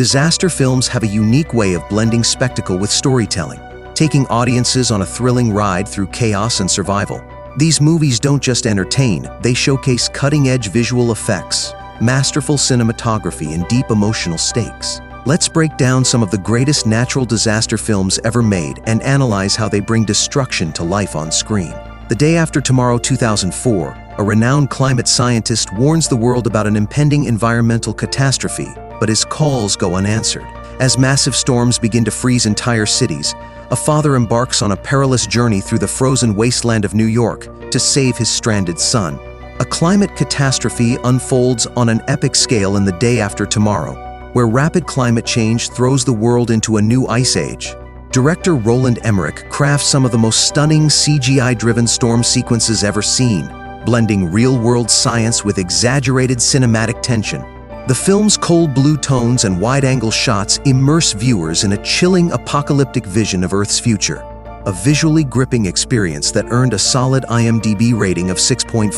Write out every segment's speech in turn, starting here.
Disaster films have a unique way of blending spectacle with storytelling, taking audiences on a thrilling ride through chaos and survival. These movies don't just entertain, they showcase cutting-edge visual effects, masterful cinematography, and deep emotional stakes. Let's break down some of the greatest natural disaster films ever made and analyze how they bring destruction to life on screen. The Day After Tomorrow 2004, a renowned climate scientist warns the world about an impending environmental catastrophe, but his calls go unanswered. As massive storms begin to freeze entire cities, a father embarks on a perilous journey through the frozen wasteland of New York to save his stranded son. A climate catastrophe unfolds on an epic scale in The Day After Tomorrow, where rapid climate change throws the world into a new ice age. Director Roland Emmerich crafts some of the most stunning CGI-driven storm sequences ever seen, blending real-world science with exaggerated cinematic tension. The film's cold blue tones and wide-angle shots immerse viewers in a chilling apocalyptic vision of Earth's future, a visually gripping experience that earned a solid IMDb rating of 6.5.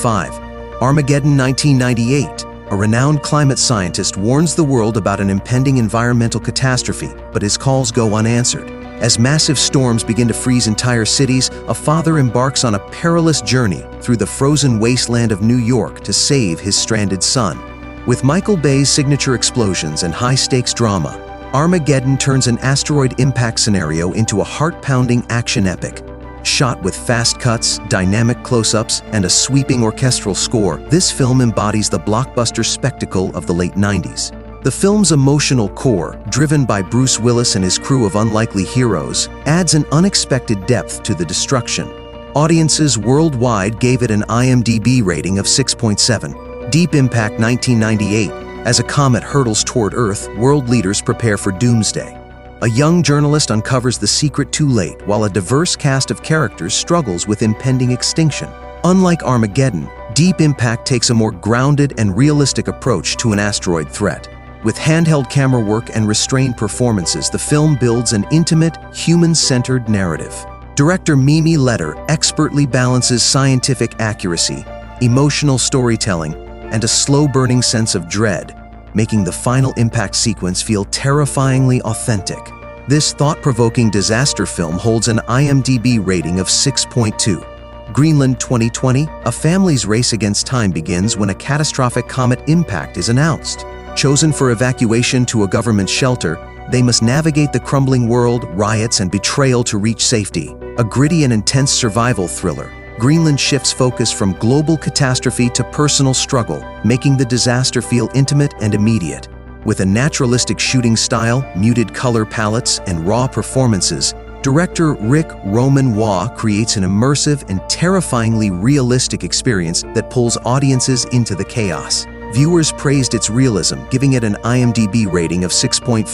Armageddon 1998. A renowned climate scientist warns the world about an impending environmental catastrophe, but his calls go unanswered. As massive storms begin to freeze entire cities, a father embarks on a perilous journey through the frozen wasteland of New York to save his stranded son. With Michael Bay's signature explosions and high-stakes drama, Armageddon turns an asteroid impact scenario into a heart-pounding action epic. Shot with fast cuts, dynamic close-ups, and a sweeping orchestral score, this film embodies the blockbuster spectacle of the late 90s. The film's emotional core, driven by Bruce Willis and his crew of unlikely heroes, adds an unexpected depth to the destruction. Audiences worldwide gave it an IMDb rating of 6.7. Deep Impact 1998. As a comet hurtles toward Earth, world leaders prepare for doomsday. A young journalist uncovers the secret too late, while a diverse cast of characters struggles with impending extinction. Unlike Armageddon, Deep Impact takes a more grounded and realistic approach to an asteroid threat. With handheld camera work and restrained performances, the film builds an intimate, human-centered narrative. Director Mimi Leder expertly balances scientific accuracy, emotional storytelling, and a slow-burning sense of dread, making the final impact sequence feel terrifyingly authentic. This thought-provoking disaster film holds an IMDb rating of 6.2. Greenland 2020. A family's race against time begins when a catastrophic comet impact is announced. Chosen for evacuation to a government shelter, they must navigate the crumbling world, riots, and betrayal to reach safety. A gritty and intense survival thriller, Greenland shifts focus from global catastrophe to personal struggle, making the disaster feel intimate and immediate. With a naturalistic shooting style, muted color palettes, and raw performances, director Rick Roman Waugh creates an immersive and terrifyingly realistic experience that pulls audiences into the chaos. Viewers praised its realism, giving it an IMDb rating of 6.4.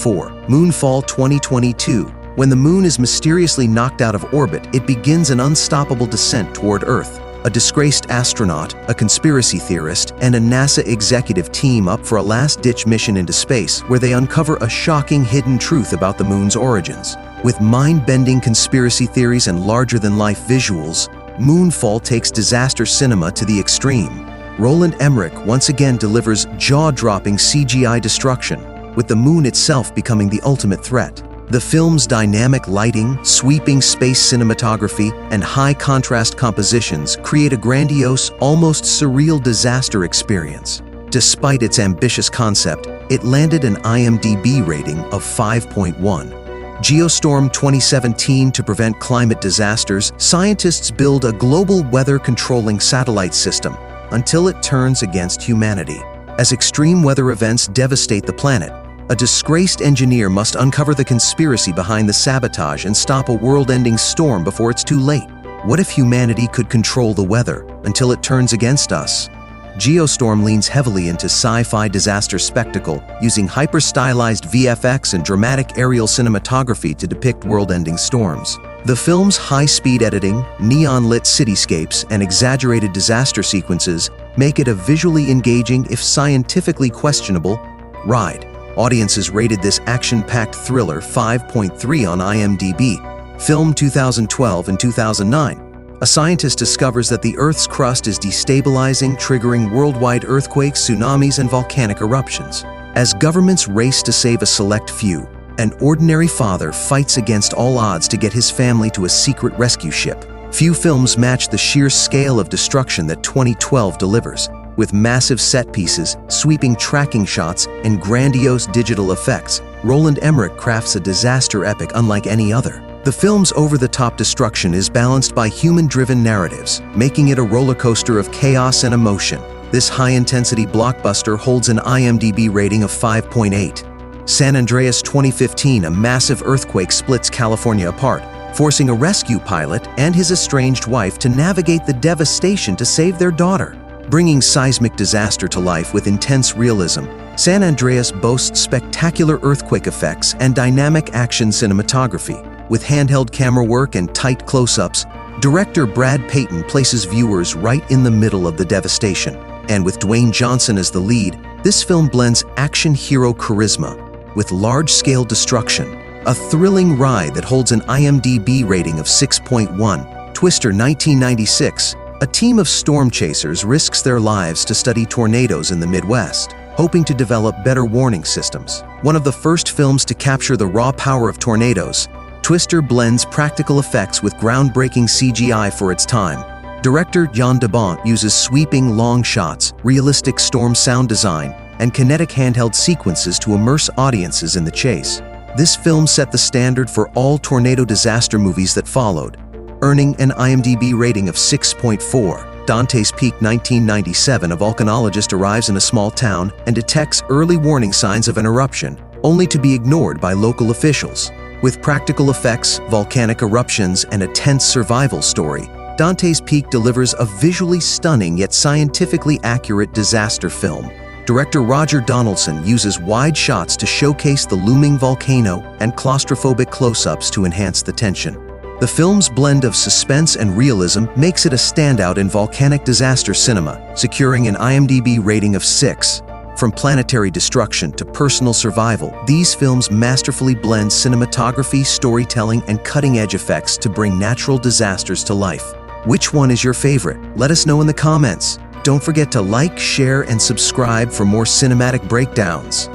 Moonfall 2022. When the moon is mysteriously knocked out of orbit, it begins an unstoppable descent toward Earth. A disgraced astronaut, a conspiracy theorist, and a NASA executive team up for a last-ditch mission into space where they uncover a shocking hidden truth about the moon's origins. With mind-bending conspiracy theories and larger-than-life visuals, Moonfall takes disaster cinema to the extreme. Roland Emmerich once again delivers jaw-dropping CGI destruction, with the moon itself becoming the ultimate threat. The film's dynamic lighting, sweeping space cinematography, and high-contrast compositions create a grandiose, almost surreal disaster experience. Despite its ambitious concept, it landed an IMDb rating of 5.1. Geostorm 2017. To prevent climate disasters, scientists build a global weather-controlling satellite system until it turns against humanity. As extreme weather events devastate the planet, a disgraced engineer must uncover the conspiracy behind the sabotage and stop a world-ending storm before it's too late. What if humanity could control the weather until it turns against us? Geostorm leans heavily into sci-fi disaster spectacle, using hyper-stylized VFX and dramatic aerial cinematography to depict world-ending storms. The film's high-speed editing, neon-lit cityscapes, and exaggerated disaster sequences make it a visually engaging, if scientifically questionable, ride. Audiences rated this action-packed thriller 5.3 on IMDb. Film 2012 and 2009. A scientist discovers that the Earth's crust is destabilizing, triggering worldwide earthquakes, tsunamis, and volcanic eruptions. As governments race to save a select few, an ordinary father fights against all odds to get his family to a secret rescue ship. Few films match the sheer scale of destruction that 2012 delivers. With massive set pieces, sweeping tracking shots, and grandiose digital effects, Roland Emmerich crafts a disaster epic unlike any other. The film's over-the-top destruction is balanced by human-driven narratives, making it a roller coaster of chaos and emotion. This high-intensity blockbuster holds an IMDb rating of 5.8. San Andreas 2015, a massive earthquake splits California apart, forcing a rescue pilot and his estranged wife to navigate the devastation to save their daughter. Bringing seismic disaster to life with intense realism, San Andreas boasts spectacular earthquake effects and dynamic action cinematography. With handheld camera work and tight close-ups, director Brad Peyton places viewers right in the middle of the devastation. And with Dwayne Johnson as the lead, this film blends action hero charisma with large-scale destruction, a thrilling ride that holds an IMDb rating of 6.1. Twister 1996. A team of storm chasers risks their lives to study tornadoes in the Midwest, hoping to develop better warning systems. One of the first films to capture the raw power of tornadoes, Twister blends practical effects with groundbreaking CGI for its time. Director Jan de Bont uses sweeping long shots, realistic storm sound design, and kinetic handheld sequences to immerse audiences in the chase. This film set the standard for all tornado disaster movies that followed, earning an IMDb rating of 6.4. Dante's Peak 1997. A volcanologist arrives in a small town and detects early warning signs of an eruption, only to be ignored by local officials. With practical effects, volcanic eruptions, and a tense survival story, Dante's Peak delivers a visually stunning yet scientifically accurate disaster film. Director Roger Donaldson uses wide shots to showcase the looming volcano and claustrophobic close-ups to enhance the tension. The film's blend of suspense and realism makes it a standout in volcanic disaster cinema, securing an IMDb rating of 6. From planetary destruction to personal survival, these films masterfully blend cinematography, storytelling, and cutting-edge effects to bring natural disasters to life. Which one is your favorite? Let us know in the comments. Don't forget to like, share, and subscribe for more cinematic breakdowns.